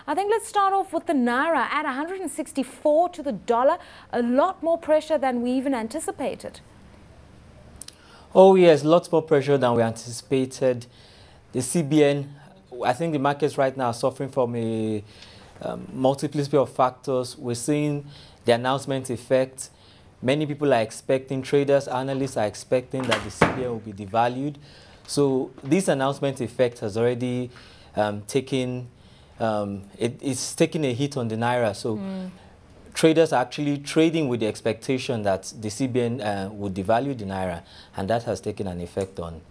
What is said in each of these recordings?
I think let's start off with the Naira at 164 to the dollar, a lot more pressure than we even anticipated. Oh yes, lots more pressure than we anticipated. The CBN, I think the markets right now are suffering from a multiplicity of factors. We're seeing the announcement effect. Many people are expecting, traders, analysts are expecting that the CBN will be devalued. So this announcement effect has already taken, it's taking a hit on the Naira. So traders are actually trading with the expectation that the CBN would devalue the Naira, and that has taken an effect on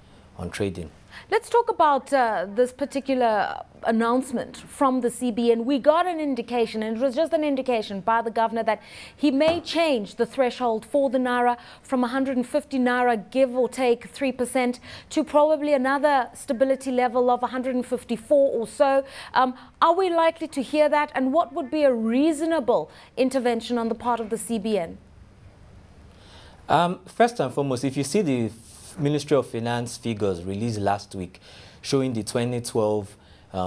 trading. Let's talk about this particular announcement from the CBN. We got an indication, and it was just an indication by the governor, that he may change the threshold for the Naira from 150 Naira, give or take 3%, to probably another stability level of 154 or so. Are we likely to hear that? And what would be a reasonable intervention on the part of the CBN? First and foremost, if you see the Ministry of Finance figures released last week showing the 2012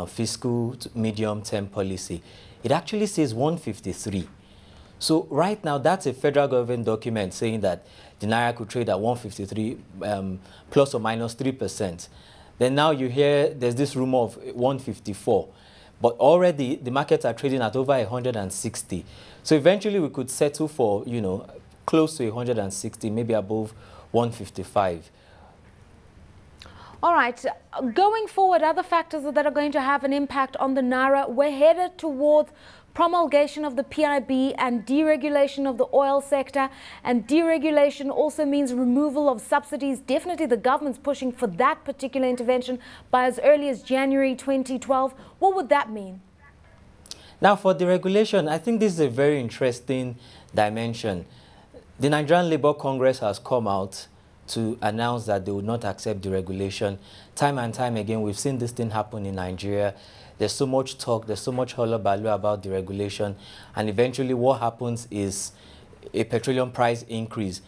fiscal medium-term policy, it actually says 153. So right now, that's a federal government document saying that the Naira could trade at 153 plus or minus 3%. Then now you hear there's this rumor of 154. But already the markets are trading at over 160. So eventually we could settle for, you know, close to 160, maybe above 155. All right, going forward, other factors that are going to have an impact on the Naira, we're headed towards promulgation of the PIB and deregulation of the oil sector. And deregulation also means removal of subsidies. Definitely the government's pushing for that particular intervention by as early as January 2012. What would that mean? Now, for deregulation, I think this is a very interesting dimension. The Nigerian Labour Congress has come out to announce that they would not accept deregulation. Time and time again, we've seen this thing happen in Nigeria. There's so much talk, there's so much hullabaloo about deregulation, and eventually what happens is a petroleum price increase.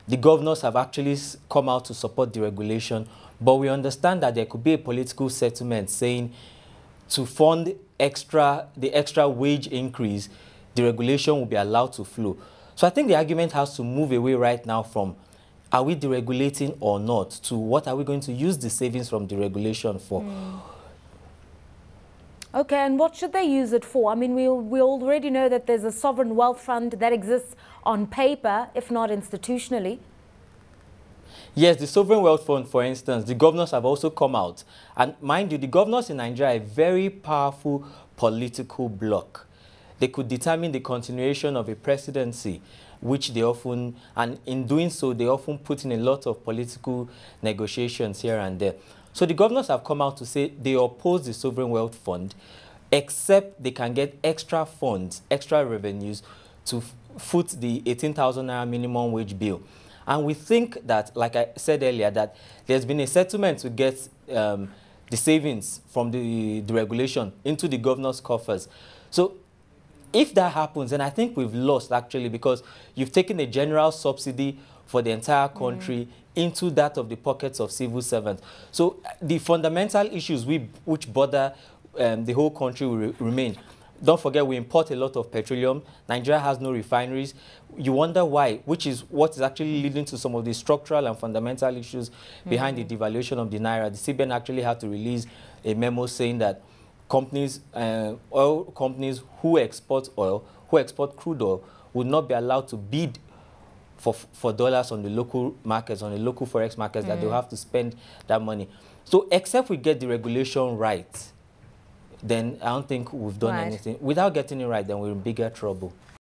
The governors have actually come out to support deregulation, but we understand that there could be a political settlement saying to fund the extra wage increase, deregulation will be allowed to flow. So I think the argument has to move away right now from are we deregulating or not to what are we going to use the savings from deregulation for. Okay, and what should they use it for? I mean, we already know that there's a sovereign wealth fund that exists on paper, if not institutionally. Yes, the sovereign wealth fund, for instance, the governors have also come out. And mind you, the governors in Nigeria are a very powerful political bloc. They could determine the continuation of a presidency, which they often, and in doing so, they often put in a lot of political negotiations here and there. So the governors have come out to say they oppose the sovereign wealth fund, except they can get extra funds, extra revenues to foot the 18,000 Naira minimum wage bill. And we think that, like I said earlier, that there's been a settlement to get the savings from the deregulation into the governor's coffers. So if that happens, then I think we've lost, actually, because you've taken a general subsidy for the entire country into that of the pockets of civil servants. So the fundamental issues which bother the whole country will remain. Don't forget, we import a lot of petroleum. Nigeria has no refineries. You wonder why, which is what is actually leading to some of the structural and fundamental issues behind the devaluation of the Naira. The CBN actually had to release a memo saying that companies, oil companies who export oil, who export crude oil, would not be allowed to bid for dollars on the local markets, on the local forex markets, that they'll have to spend that money. So except we get the regulation right, then I don't think we've done anything. Without getting it right, then we're in bigger trouble.